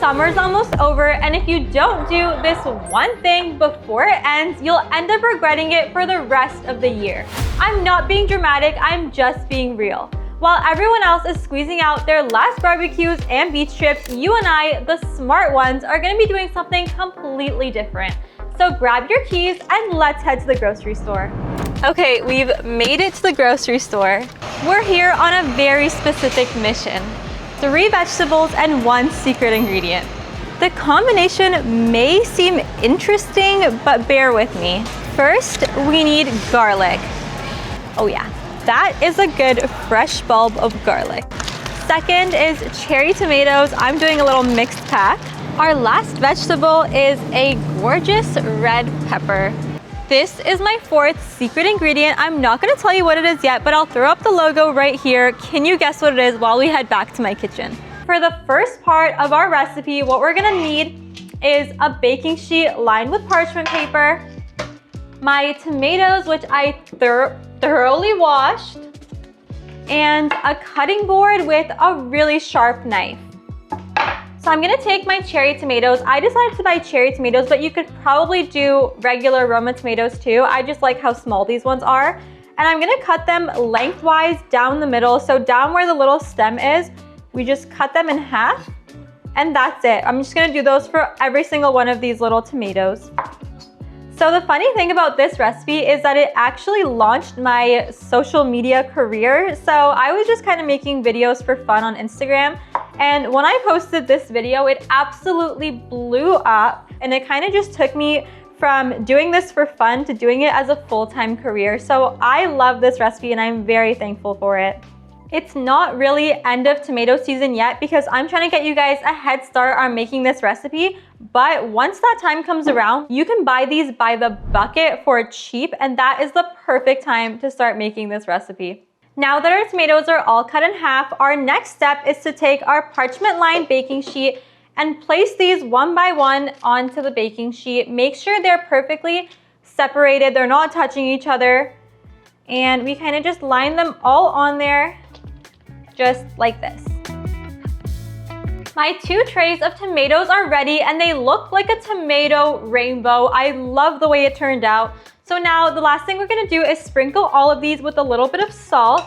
Summer's almost over, and if you don't do this one thing before it ends, you'll end up regretting it for the rest of the year. I'm not being dramatic, I'm just being real. While everyone else is squeezing out their last barbecues and beach trips, you and I, the smart ones, are gonna be doing something completely different. So grab your keys and let's head to the grocery store. Okay, we've made it to the grocery store. We're here on a very specific mission. 3 vegetables and 1 secret ingredient. The combination may seem interesting, but bear with me. First, we need garlic. Oh yeah, that is a good fresh bulb of garlic. Second is cherry tomatoes. I'm doing a little mixed pack. Our last vegetable is a gorgeous red pepper. This is my 4th secret ingredient. I'm not gonna tell you what it is yet, but I'll throw up the logo right here. Can you guess what it is while we head back to my kitchen? For the first part of our recipe, what we're gonna need is a baking sheet lined with parchment paper, my tomatoes, which I thoroughly washed, and a cutting board with a really sharp knife. So I'm gonna take my cherry tomatoes. I decided to buy cherry tomatoes, but you could probably do regular Roma tomatoes too. I just like how small these ones are. And I'm gonna cut them lengthwise down the middle. So down where the little stem is, we just cut them in half, and that's it. I'm just gonna do those for every single one of these little tomatoes. So the funny thing about this recipe is that it actually launched my social media career. So I was just kind of making videos for fun on Instagram. And when I posted this video, it absolutely blew up. And it kind of just took me from doing this for fun to doing it as a full-time career. So I love this recipe and I'm very thankful for it. It's not really end of tomato season yet because I'm trying to get you guys a head start on making this recipe. But once that time comes around, you can buy these by the bucket for cheap, and that is the perfect time to start making this recipe. Now that our tomatoes are all cut in half, our next step is to take our parchment lined baking sheet and place these one by one onto the baking sheet. Make sure they're perfectly separated, they're not touching each other. And we kind of just line them all on there, just like this. My 2 trays of tomatoes are ready and they look like a tomato rainbow. I love the way it turned out. So now the last thing we're gonna do is sprinkle all of these with a little bit of salt.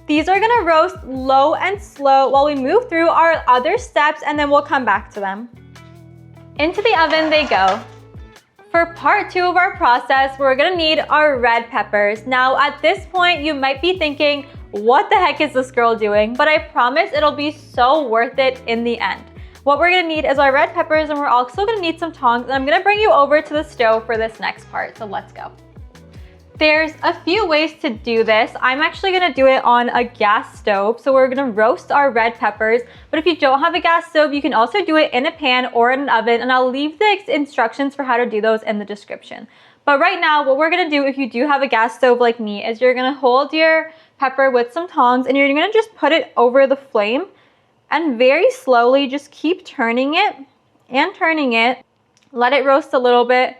These are gonna roast low and slow while we move through our other steps, and then we'll come back to them. Into the oven they go. For part 2 of our process, we're gonna need our red peppers. Now at this point, you might be thinking, what the heck is this girl doing? But I promise it'll be so worth it in the end. What we're gonna need is our red peppers, and we're also gonna need some tongs, and I'm gonna bring you over to the stove for this next part, so let's go. There's a few ways to do this. I'm actually gonna do it on a gas stove, so we're gonna roast our red peppers, but if you don't have a gas stove, you can also do it in a pan or in an oven, and I'll leave the instructions for how to do those in the description. But right now, what we're gonna do if you do have a gas stove like me is you're gonna hold your pepper with some tongs and you're gonna just put it over the flame and very slowly just keep turning it and turning it. Let it roast a little bit,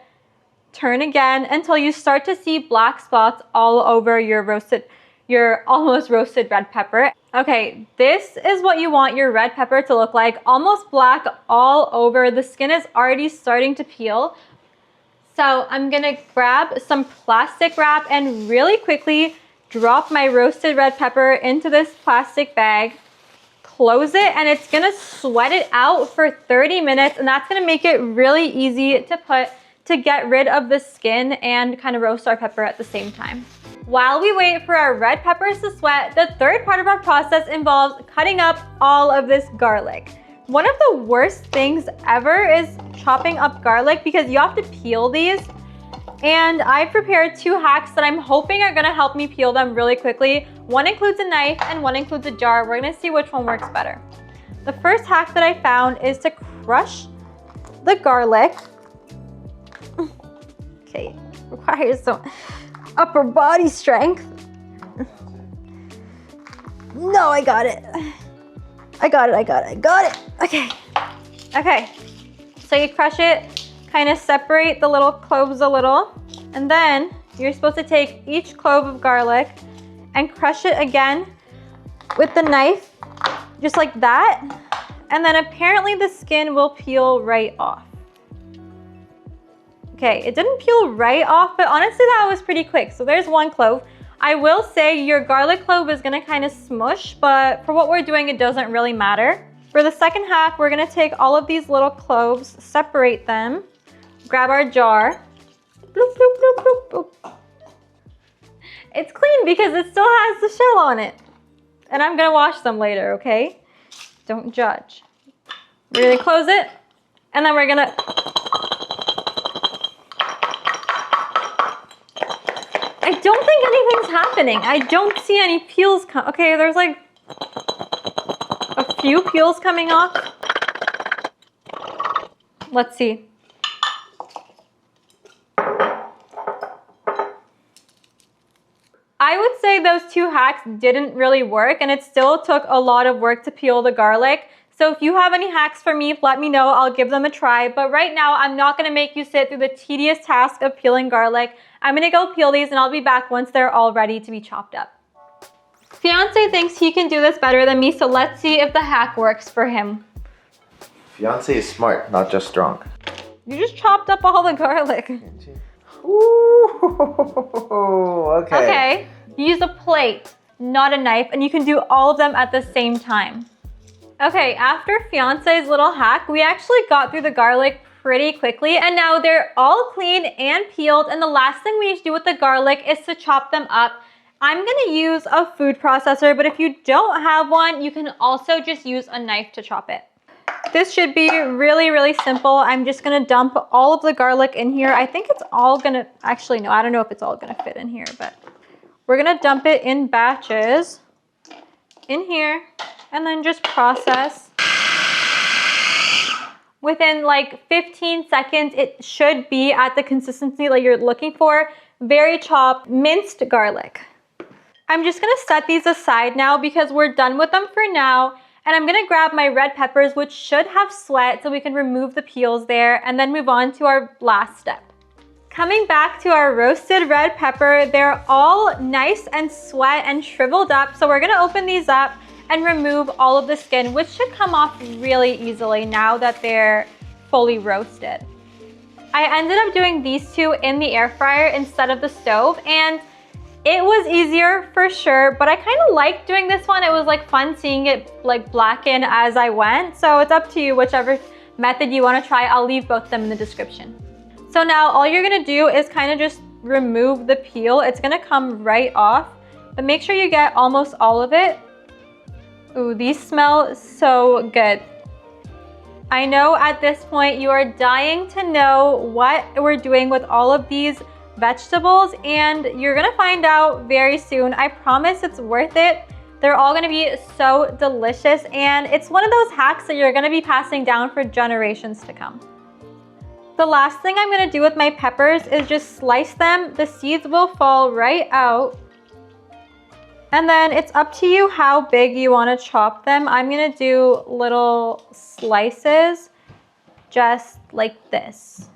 turn again until you start to see black spots all over your almost roasted red pepper. Okay, this is what you want your red pepper to look like, almost black all over. The skin is already starting to peel. So I'm gonna grab some plastic wrap and really quickly drop my roasted red pepper into this plastic bag, close it, and it's gonna sweat it out for 30 minutes, and that's gonna make it really easy to get rid of the skin and kind of roast our pepper at the same time. While we wait for our red peppers to sweat, the third part of our process involves cutting up all of this garlic. One of the worst things ever is chopping up garlic because you have to peel these. And I prepared 2 hacks that I'm hoping are gonna help me peel them really quickly. One includes a knife and one includes a jar. We're gonna see which one works better. The first hack that I found is to crush the garlic. Okay, requires some upper body strength. No, I got it. I got it. Okay. So you crush it, kind of separate the little cloves a little, and then you're supposed to take each clove of garlic and crush it again with the knife, just like that. and then apparently the skin will peel right off. Okay, it didn't peel right off, but honestly that was pretty quick. So there's one clove. I will say your garlic clove is gonna kind of smush, but for what we're doing, it doesn't really matter. For the second hack, we're gonna take all of these little cloves, separate them, grab our jar. Bloop, bloop, bloop, bloop, bloop. It's clean because it still has the shell on it. And I'm gonna wash them later, okay? Don't judge. We're gonna close it, and then we're gonna... I don't think anything's happening. I don't see any peels come. Okay, there's like a few peels coming off. Let's see. I would say those two hacks didn't really work, and it still took a lot of work to peel the garlic. So if you have any hacks for me, let me know. I'll give them a try. But right now, I'm not gonna make you sit through the tedious task of peeling garlic. I'm gonna go peel these and I'll be back once they're all ready to be chopped up. Fiance thinks he can do this better than me, so let's see if the hack works for him. Fiance is smart, not just strong. You just chopped up all the garlic. Ooh, okay. Okay, use a plate, not a knife, and you can do all of them at the same time. Okay, after Fiance's little hack, we actually got through the garlic pretty quickly, and now they're all clean and peeled, and the last thing we need to do with the garlic is to chop them up. I'm gonna use a food processor, but if you don't have one, you can also just use a knife to chop it. This should be really, really simple. I'm just gonna dump all of the garlic in here. I think it's all gonna, actually no, I don't know if it's all gonna fit in here, but we're gonna dump it in batches in here and then just process. Within like 15 seconds, it should be at the consistency that you're looking for. Very chopped, minced garlic. I'm just gonna set these aside now because we're done with them for now. And I'm gonna grab my red peppers, which should have sweat, so we can remove the peels there and then move on to our last step. Coming back to our roasted red pepper, they're all nice and sweat and shriveled up. So we're gonna open these up and remove all of the skin, which should come off really easily now that they're fully roasted. I ended up doing these two in the air fryer instead of the stove, and it was easier for sure, but I kind of liked doing this one. It was like fun seeing it like blacken as I went. So it's up to you, whichever method you want to try. I'll leave both of them in the description. So now all you're gonna do is kind of just remove the peel. It's gonna come right off, but make sure you get almost all of it. Ooh, these smell so good. I know at this point you are dying to know what we're doing with all of these vegetables, and you're gonna find out very soon. I promise it's worth it. They're all gonna be so delicious, and it's one of those hacks that you're gonna be passing down for generations to come. The last thing I'm gonna do with my peppers is just slice them. The seeds will fall right out. And then it's up to you how big you wanna chop them. I'm gonna do little slices, just like this.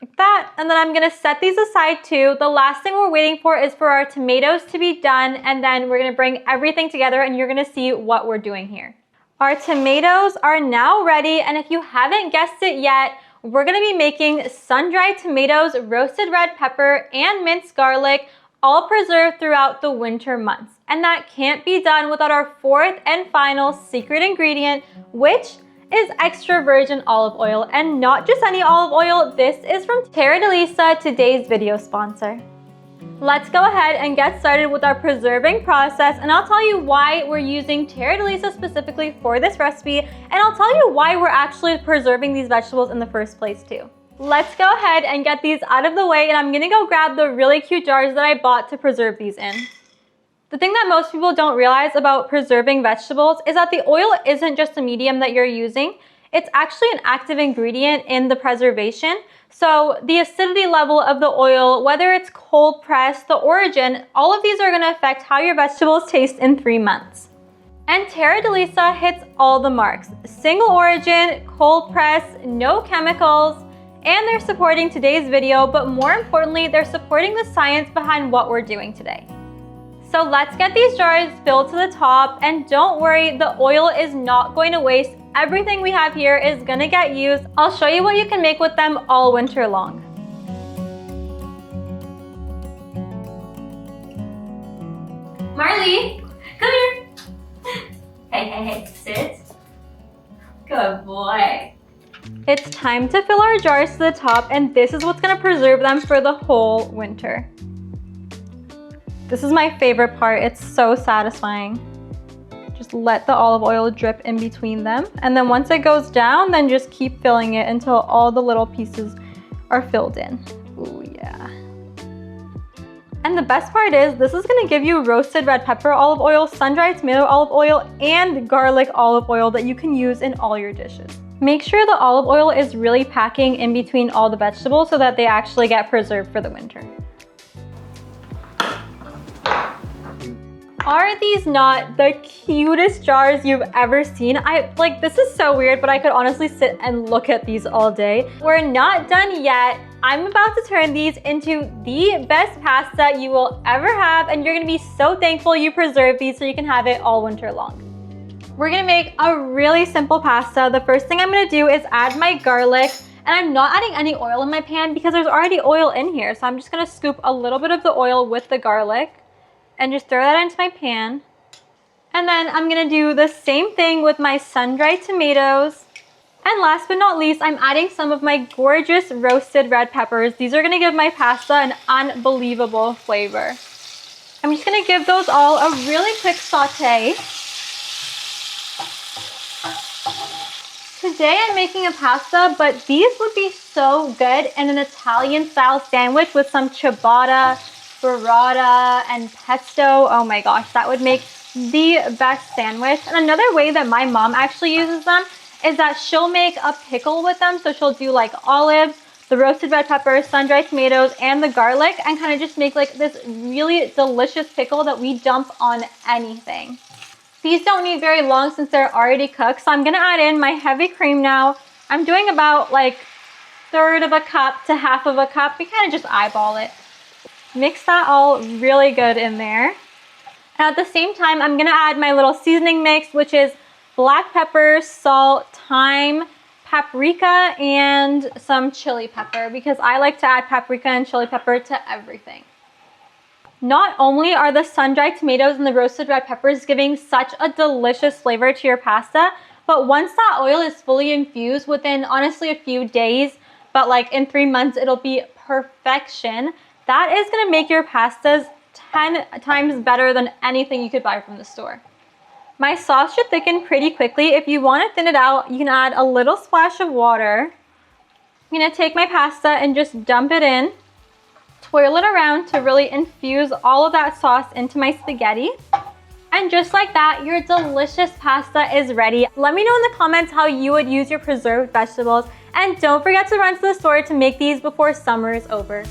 Like that, and then I'm gonna set these aside too. The last thing we're waiting for is for our tomatoes to be done, and then we're gonna bring everything together and you're gonna see what we're doing here. Our tomatoes are now ready, and if you haven't guessed it yet, we're gonna be making sun-dried tomatoes, roasted red pepper, and minced garlic, all preserved throughout the winter months. And that can't be done without our fourth and final secret ingredient, which is extra virgin olive oil, and not just any olive oil. This is from Terra de Lisa, today's video sponsor. Let's go ahead and get started with our preserving process, and I'll tell you why we're using Terra de Lisa specifically for this recipe, and I'll tell you why we're actually preserving these vegetables in the first place too. Let's go ahead and get these out of the way, and I'm gonna go grab the really cute jars that I bought to preserve these in. The thing that most people don't realize about preserving vegetables is that the oil isn't just a medium that you're using. It's actually an active ingredient in the preservation. So the acidity level of the oil, whether it's cold pressed, the origin, all of these are gonna affect how your vegetables taste in 3 months. And Terra de Lisa hits all the marks. Single origin, cold press, no chemicals, and they're supporting today's video, but more importantly, they're supporting the science behind what we're doing today. So let's get these jars filled to the top, and don't worry, the oil is not going to waste. Everything we have here is gonna get used. I'll show you what you can make with them all winter long. Marley, come here. Hey, sit. Good boy. It's time to fill our jars to the top, and this is what's gonna preserve them for the whole winter. This is my favorite part. It's so satisfying. Just let the olive oil drip in between them. And then once it goes down, then just keep filling it until all the little pieces are filled in. Ooh, yeah. And the best part is, this is gonna give you roasted red pepper olive oil, sun-dried tomato olive oil, and garlic olive oil that you can use in all your dishes. Make sure the olive oil is really packing in between all the vegetables so that they actually get preserved for the winter. Are these not the cutest jars you've ever seen? This is so weird, but I could honestly sit and look at these all day. We're not done yet. I'm about to turn these into the best pasta you will ever have, and you're gonna be so thankful you preserved these so you can have it all winter long. We're gonna make a really simple pasta. The first thing I'm gonna do is add my garlic, and I'm not adding any oil in my pan because there's already oil in here. So I'm just gonna scoop a little bit of the oil with the garlic and just throw that into my pan. And then I'm gonna do the same thing with my sun-dried tomatoes. And last but not least, I'm adding some of my gorgeous roasted red peppers. These are gonna give my pasta an unbelievable flavor. I'm just gonna give those all a really quick saute. Today I'm making a pasta, but these would be so good in an Italian style sandwich with some ciabatta, burrata, and pesto. Oh my gosh, that would make the best sandwich. And another way that my mom actually uses them is that she'll make a pickle with them. So she'll do like olives, the roasted red peppers, sun-dried tomatoes, and the garlic, and kind of just make like this really delicious pickle that we dump on anything. These don't need very long since they're already cooked. So I'm gonna add in my heavy cream now. I'm doing about like 1/3 of a cup to 1/2 of a cup. We kind of just eyeball it. Mix that all really good in there. And at the same time, I'm gonna add my little seasoning mix, which is black pepper, salt, thyme, paprika, and some chili pepper, because I like to add paprika and chili pepper to everything. Not only are the sun-dried tomatoes and the roasted red peppers giving such a delicious flavor to your pasta, but once that oil is fully infused within honestly a few days, but like in 3 months, it'll be perfection. That is gonna make your pastas 10 times better than anything you could buy from the store. My sauce should thicken pretty quickly. If you wanna thin it out, you can add a little splash of water. I'm gonna take my pasta and just dump it in, twirl it around to really infuse all of that sauce into my spaghetti. And just like that, your delicious pasta is ready. Let me know in the comments how you would use your preserved vegetables. And don't forget to run to the store to make these before summer is over.